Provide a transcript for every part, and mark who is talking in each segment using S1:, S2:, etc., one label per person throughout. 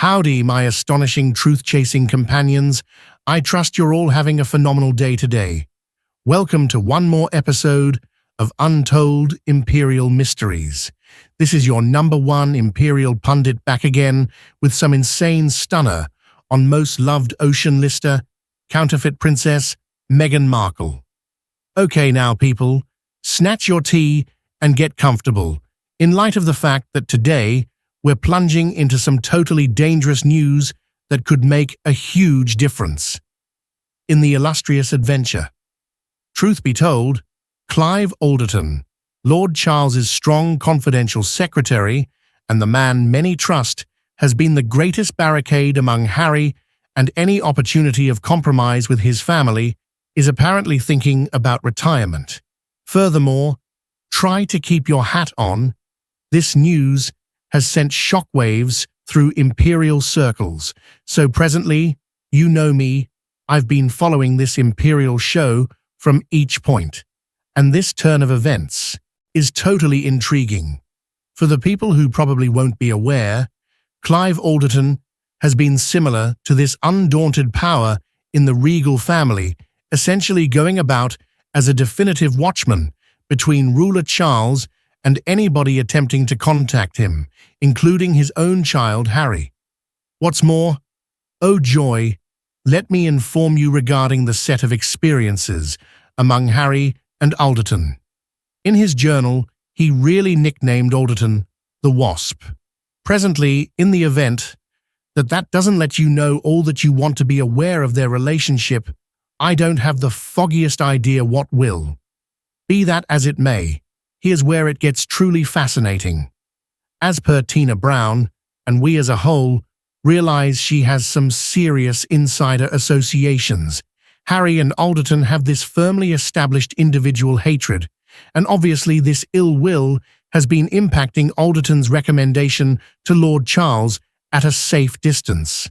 S1: Howdy, my astonishing truth-chasing companions. I trust you're all having a phenomenal day today. Welcome to one more episode of Untold Imperial Mysteries. This is your number one Imperial pundit back again with some insane stunner on most loved ocean lister, counterfeit princess, Meghan Markle. Okay now, people, snatch your tea and get comfortable, in light of the fact that today we're plunging into some totally dangerous news that could make a huge difference in the illustrious adventure. Truth be told, Clive Alderton, Lord Charles's strong confidential secretary and the man many trust, has been the greatest barricade among Harry, and any opportunity of compromise with his family is apparently thinking about retirement. Furthermore, try to keep your hat on. This news has sent shockwaves through imperial circles, so presently, you know me, I've been following this imperial show from each point, and this turn of events is totally intriguing. For the people who probably won't be aware, Clive Alderton has been similar to this undaunted power in the regal family, essentially going about as a definitive watchman between ruler Charles and anybody attempting to contact him, including his own child Harry. What's more, oh joy, let me inform you regarding the set of experiences among Harry and Alderton. In his journal, he really nicknamed Alderton the WASP. Presently, in the event that doesn't let you know all that you want to be aware of their relationship, I don't have the foggiest idea what will. Be that as it may, here's where it gets truly fascinating. As per Tina Brown, and we as a whole, realize she has some serious insider associations. Harry and Alderton have this firmly established individual hatred, and obviously this ill will has been impacting Alderton's recommendation to Lord Charles at a safe distance.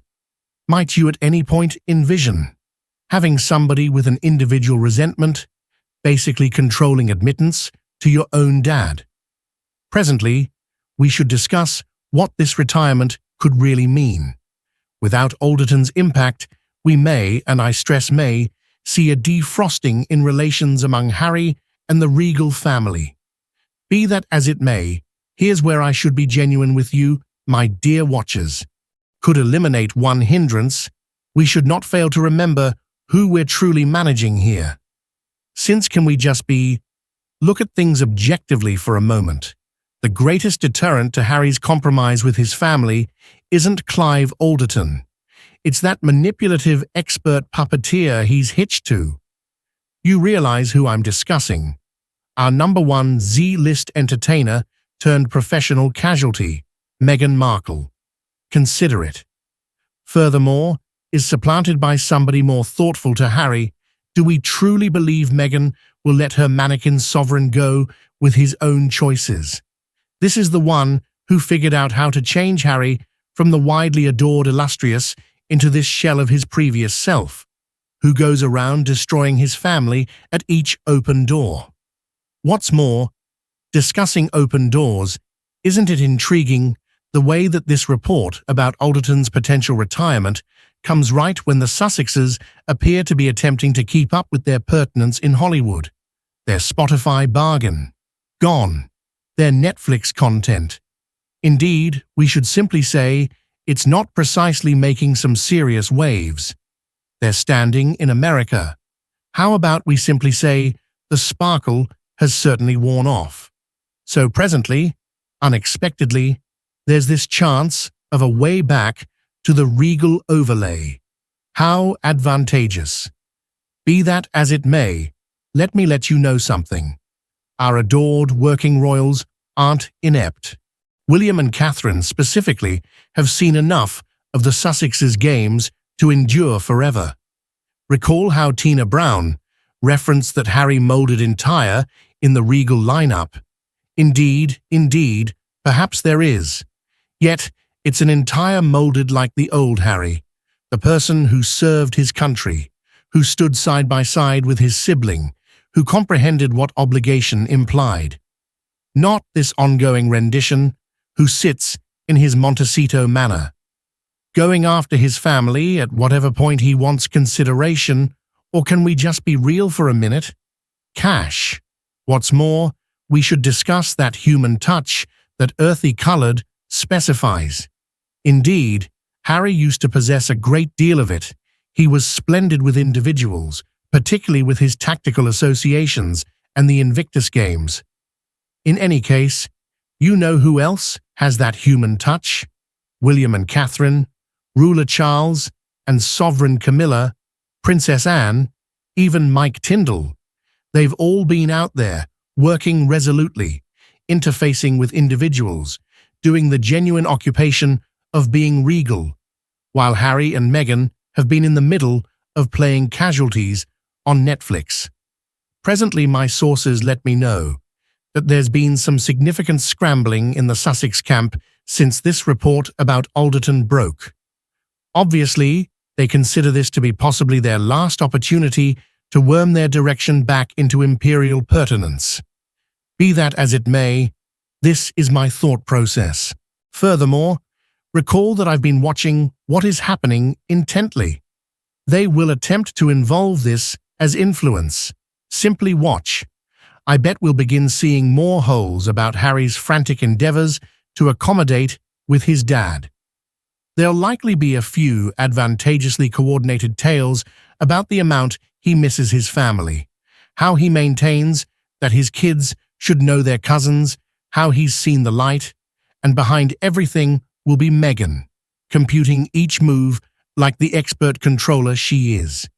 S1: Might you at any point envision having somebody with an individual resentment, basically controlling admittance to your own dad? Presently, we should discuss what this retirement could really mean. Without Alderton's impact, we may, and I stress may, see a defrosting in relations among Harry and the regal family. Be that as it may, here's where I should be genuine with you, my dear watchers. Could eliminate one hindrance, we should not fail to remember who we're truly managing here. Since can we just look at things objectively for a moment. The greatest deterrent to Harry's compromise with his family isn't Clive Alderton. It's that manipulative expert puppeteer he's hitched to. You realize who I'm discussing. Our number one Z-list entertainer turned professional casualty, Meghan Markle. Consider it. Furthermore, is supplanted by somebody more thoughtful to Harry. Do we truly believe Meghan will let her mannequin sovereign go with his own choices? This is the one who figured out how to change Harry from the widely adored illustrious into this shell of his previous self, who goes around destroying his family at each open door. What's more, discussing open doors, isn't it intriguing the way that this report about Alderton's potential retirement comes right when the Sussexes appear to be attempting to keep up with their pertinence in Hollywood? Their Spotify bargain gone. Their Netflix content. Indeed, we should simply say it's not precisely making some serious waves. They're standing in America. How about we simply say the sparkle has certainly worn off? So presently, unexpectedly, there's this chance of a way back to the regal overlay. How advantageous. Be that as it may, let me let you know something. Our adored working royals aren't inept. William and Catherine specifically have seen enough of the Sussexes' games to endure forever. Recall how Tina Brown referenced that Harry molded entire in the regal lineup. Indeed, perhaps there is. Yet, it's an entire molded like the old Harry, the person who served his country, who stood side by side with his sibling, who comprehended what obligation implied. Not this ongoing rendition, who sits in his Montecito manner. Going after his family at whatever point he wants consideration, or can we just be real for a minute? Cash. What's more, we should discuss that human touch that earthy colored specifies. Indeed, Harry used to possess a great deal of it. He was splendid with individuals, particularly with his tactical associations and the Invictus games. In any case, you know who else has that human touch? William and Catherine, Ruler Charles and Sovereign Camilla, Princess Anne, even Mike Tyndall. They've all been out there, working resolutely, interfacing with individuals, doing the genuine occupation of being regal, while Harry and Meghan have been in the middle of playing casualties on Netflix. Presently, my sources let me know that there's been some significant scrambling in the Sussex camp since this report about Alderton broke. Obviously, they consider this to be possibly their last opportunity to worm their direction back into imperial pertinence. Be that as it may, this is my thought process. Furthermore, recall that I've been watching what is happening intently. They will attempt to involve this as influence. Simply watch. I bet we'll begin seeing more holes about Harry's frantic endeavors to accommodate with his dad. There'll likely be a few advantageously coordinated tales about the amount he misses his family, how he maintains that his kids should know their cousins, how he's seen the light, and behind everything will be Meghan, computing each move like the expert controller she is.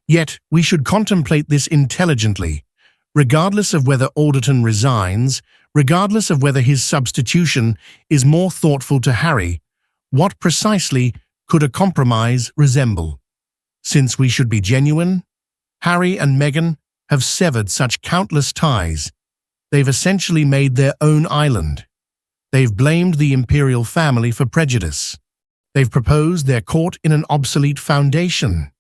S1: Yet we should contemplate this intelligently, regardless of whether Alderton resigns, regardless of whether his substitution is more thoughtful to Harry. What precisely could a compromise resemble? Since we should be genuine, Harry and Meghan have severed such countless ties. They've essentially made their own island. They've blamed the imperial family for prejudice. They've proposed their court in an obsolete foundation.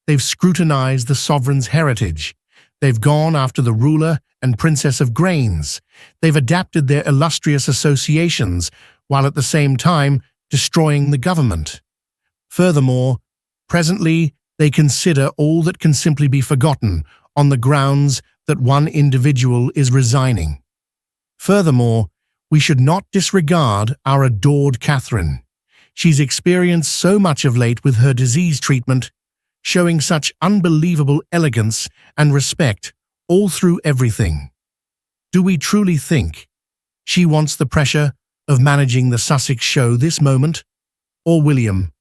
S1: They've scrutinized the sovereign's heritage. They've gone after the ruler and princess of grains. They've adapted their illustrious associations, while at the same time destroying the government. Furthermore, presently they consider all that can simply be forgotten on the grounds that one individual is resigning. Furthermore, we should not disregard our adored Catherine. She's experienced so much of late with her disease treatment, showing such unbelievable elegance and respect all through everything. Do we truly think she wants the pressure of managing the Sussex show this moment? Or William,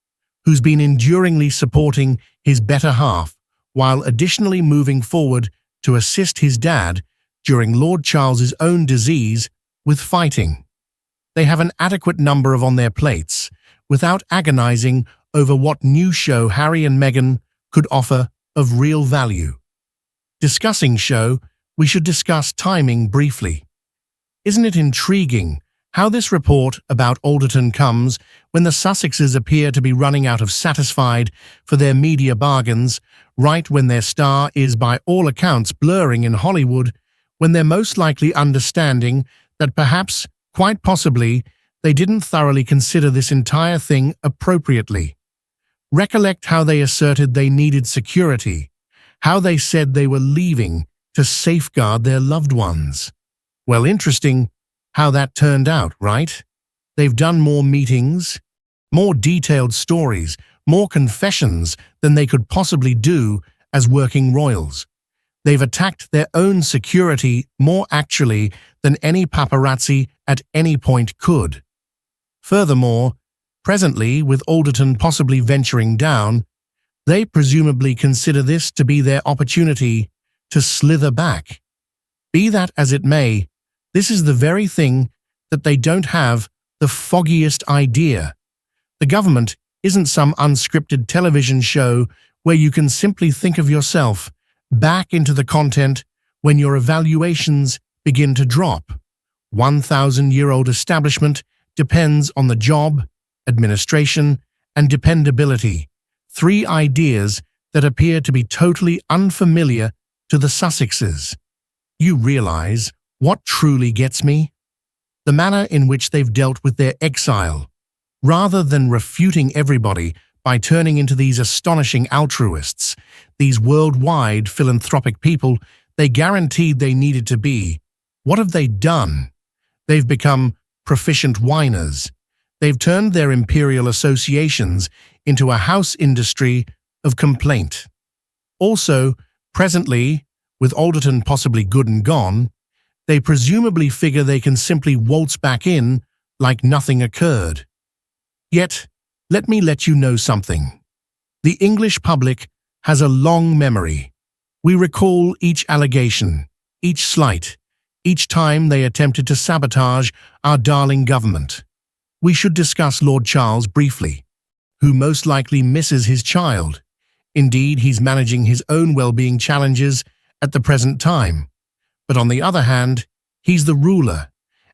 S1: who's been enduringly supporting his better half while additionally moving forward to assist his dad during Lord Charles's own disease with fighting? They have an adequate number on their plates without agonizing over what new show Harry and Meghan could offer of real value. Discussing show, we should discuss timing briefly. Isn't it intriguing how this report about Alderton comes when the Sussexes appear to be running out of satisfied for their media bargains, right when their star is by all accounts blurring in Hollywood, when they're most likely understanding that perhaps, quite possibly, they didn't thoroughly consider this entire thing appropriately. Recollect how they asserted they needed security, how they said they were leaving to safeguard their loved ones. Well, interesting how that turned out, right? They've done more meetings, more detailed stories, more confessions than they could possibly do as working royals. They've attacked their own security more actually than any paparazzi at any point could. Furthermore, presently, with Alderton possibly venturing down, they presumably consider this to be their opportunity to slither back. Be that as it may, this is the very thing that they don't have the foggiest idea. The government isn't some unscripted television show where you can simply think of yourself back into the content when your evaluations begin to drop. 1,000-year-old establishment depends on the job, administration, and dependability, three ideas that appear to be totally unfamiliar to the Sussexes. You realize what truly gets me? The manner in which they've dealt with their exile. Rather than refuting everybody by turning into these astonishing altruists, these worldwide philanthropic people they guaranteed they needed to be, what have they done? They've become proficient whiners. They've turned their imperial associations into a house industry of complaint. Also, presently, with Alderton possibly good and gone, they presumably figure they can simply waltz back in like nothing occurred. Yet, let me let you know something. The English public has a long memory. We recall each allegation, each slight, each time they attempted to sabotage our darling government. We should discuss Lord Charles briefly, who most likely misses his child. Indeed, he's managing his own well-being challenges at the present time. But on the other hand, he's the ruler,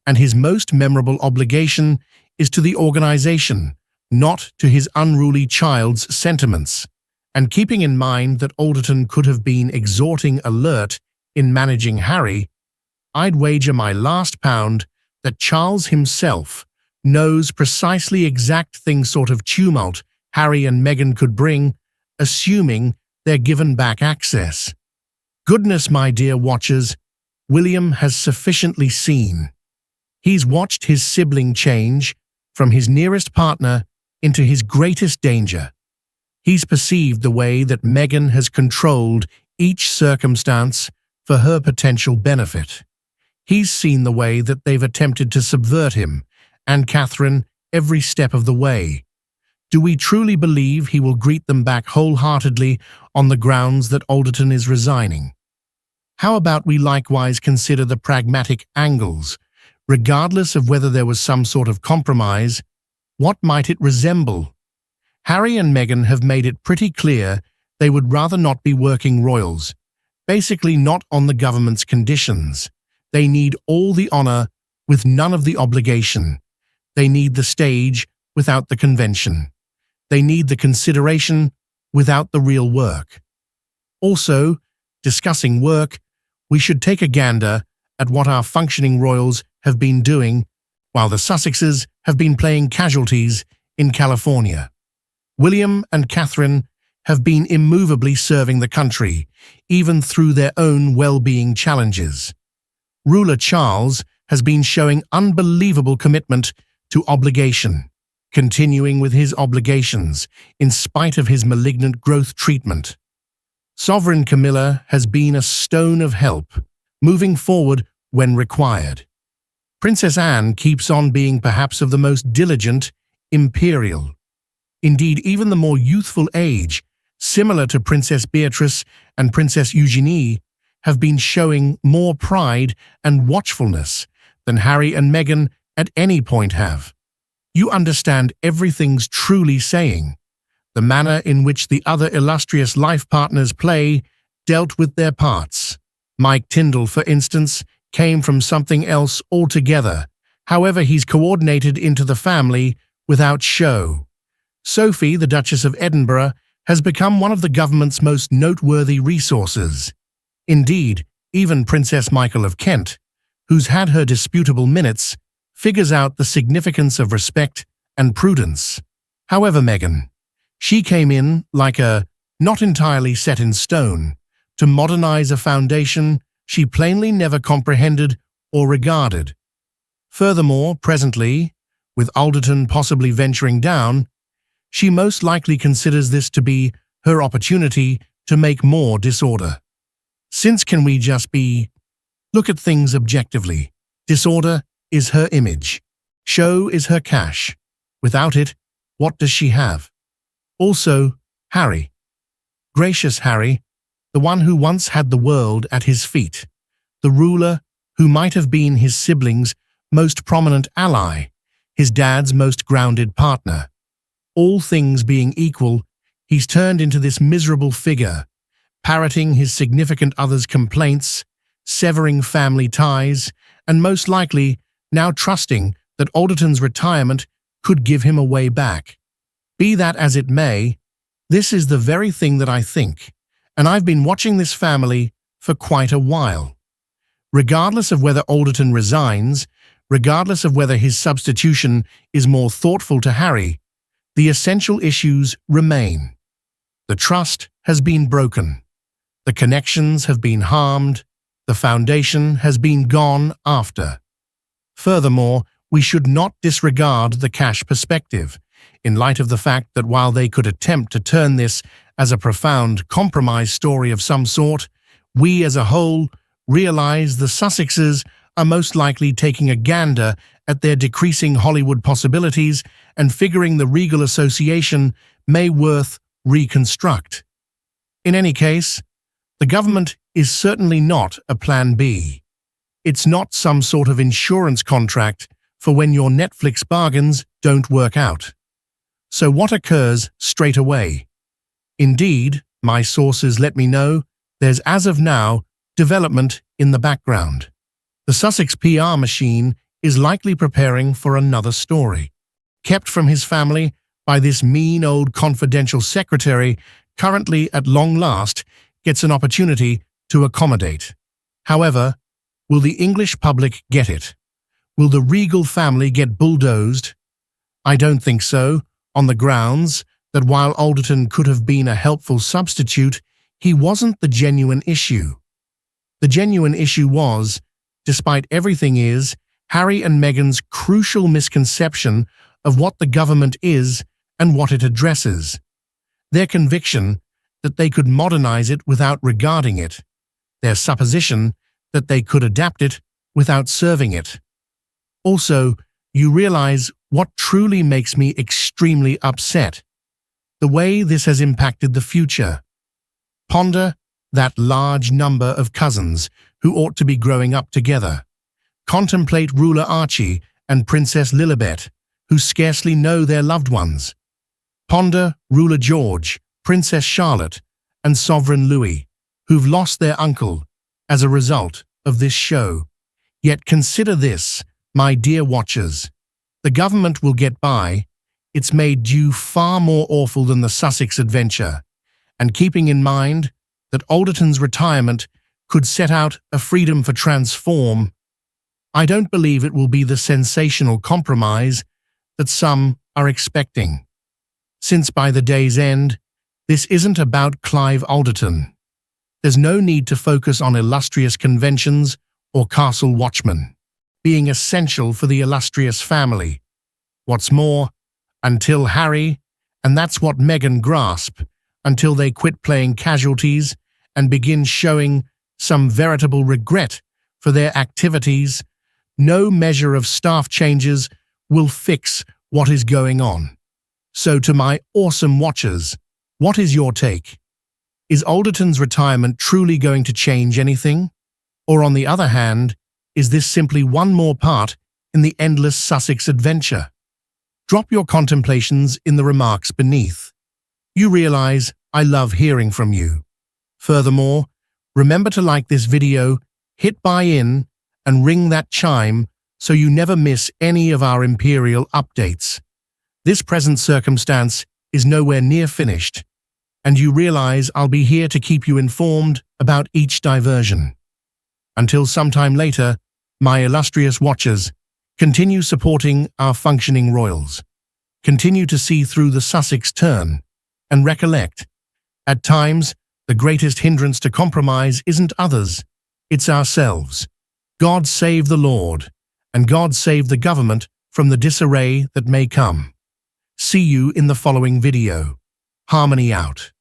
S1: and his most memorable obligation is to the organization, not to his unruly child's sentiments. And keeping in mind that Alderton could have been exhorting alert in managing Harry, I'd wager my last pound that Charles himself knows precisely exact thing sort of tumult Harry and Meghan could bring, assuming they're given back access. Goodness, my dear watchers, William has sufficiently seen. He's watched his sibling change from his nearest partner into his greatest danger. He's perceived the way that Meghan has controlled each circumstance for her potential benefit. He's seen the way that they've attempted to subvert him and Catherine every step of the way. Do we truly believe he will greet them back wholeheartedly on the grounds that Alderton is resigning? How about we likewise consider the pragmatic angles? Regardless of whether there was some sort of compromise, what might it resemble? Harry and Meghan have made it pretty clear they would rather not be working royals, basically not on the government's conditions. They need all the honor with none of the obligation. They need the stage without the convention. They need the consideration without the real work. Also, discussing work, we should take a gander at what our functioning royals have been doing while the Sussexes have been playing casualties in California. William and Catherine have been immovably serving the country, even through their own well-being challenges. Ruler Charles has been showing unbelievable commitment to obligation, continuing with his obligations in spite of his malignant growth treatment. Sovereign Camilla has been a stone of help, moving forward when required. Princess Anne keeps on being perhaps of the most diligent, imperial. Indeed, even the more youthful age, similar to Princess Beatrice and Princess Eugenie, have been showing more pride and watchfulness than Harry and Meghan at any point have. You understand everything's truly saying. The manner in which the other illustrious life partners play dealt with their parts. Mike Tyndall, for instance, came from something else altogether. However, he's coordinated into the family without show. Sophie, the Duchess of Edinburgh, has become one of the government's most noteworthy resources. Indeed, even Princess Markle of Kent, who's had her disputable minutes, figures out the significance of respect and prudence. However, Meghan, she came in like a not entirely set in stone to modernize a foundation she plainly never comprehended or regarded. Furthermore, presently, with Alderton possibly venturing down, she most likely considers this to be her opportunity to make more disorder. Since can we just look at things objectively? Disorder is her image. Show is her cash. Without it, what does she have? Also, Harry. Gracious Harry, the one who once had the world at his feet, the ruler who might have been his siblings' most prominent ally, his dad's most grounded partner. All things being equal, he's turned into this miserable figure, parroting his significant other's complaints, severing family ties, and most likely now trusting that Alderton's retirement could give him a way back. Be that as it may, this is the very thing that I think, and I've been watching this family for quite a while. Regardless of whether Alderton resigns, regardless of whether his substitution is more thoughtful to Harry, the essential issues remain. The trust has been broken. The connections have been harmed. The foundation has been gone after. Furthermore, we should not disregard the cash perspective, in light of the fact that while they could attempt to turn this as a profound compromise story of some sort, we as a whole realize the Sussexes are most likely taking a gander at their decreasing Hollywood possibilities and figuring the Regal association may worth reconstruct. In any case, the government is certainly not a plan B. It's not some sort of insurance contract for when your Netflix bargains don't work out. So what occurs straight away? Indeed, my sources let me know there's as of now development in the background. The Sussex PR machine is likely preparing for another story, kept from his family by this mean old confidential secretary currently at long last gets an opportunity to accommodate. However, will the English public get it? Will the Regal family get bulldozed? I don't think so, on the grounds that while Alderton could have been a helpful substitute, he wasn't the genuine issue. The genuine issue was, despite everything, is Harry and Meghan's crucial misconception of what the government is and what it addresses. Their conviction that they could modernize it without regarding it. Their supposition that they could adapt it without serving it. Also, you realize what truly makes me extremely upset. The way this has impacted the future. Ponder that large number of cousins who ought to be growing up together. Contemplate ruler Archie and Princess Lilibet, who scarcely know their loved ones. Ponder ruler George, Princess Charlotte, and Sovereign Louis, who've lost their uncle as a result of this show. Yet consider this, my dear watchers. The government will get by. It's made due far more awful than the Sussex adventure, and keeping in mind that Alderton's retirement could set out a freedom for transform, I don't believe it will be the sensational compromise that some are expecting. Since by the day's end, this isn't about Clive Alderton. There's no need to focus on illustrious conventions or castle watchmen being essential for the illustrious family. What's more, until Harry, and that's what Meghan grasp, until they quit playing casualties and begin showing some veritable regret for their activities, no measure of staff changes will fix what is going on. So to my awesome watchers, what is your take? Is Alderton's retirement truly going to change anything? Or on the other hand, is this simply one more part in the endless Sussex adventure? Drop your contemplations in the remarks beneath. You realize I love hearing from you. Furthermore, remember to like this video, hit buy in, and ring that chime so you never miss any of our Imperial updates. This present circumstance is nowhere near finished, and you realize I'll be here to keep you informed about each diversion. Until sometime later, my illustrious watchers, continue supporting our functioning royals. Continue to see through the Sussex turn, and recollect, at times, the greatest hindrance to compromise isn't others, it's ourselves. God save the Lord, and God save the government from the disarray that may come. See you in the following video. Harmony out.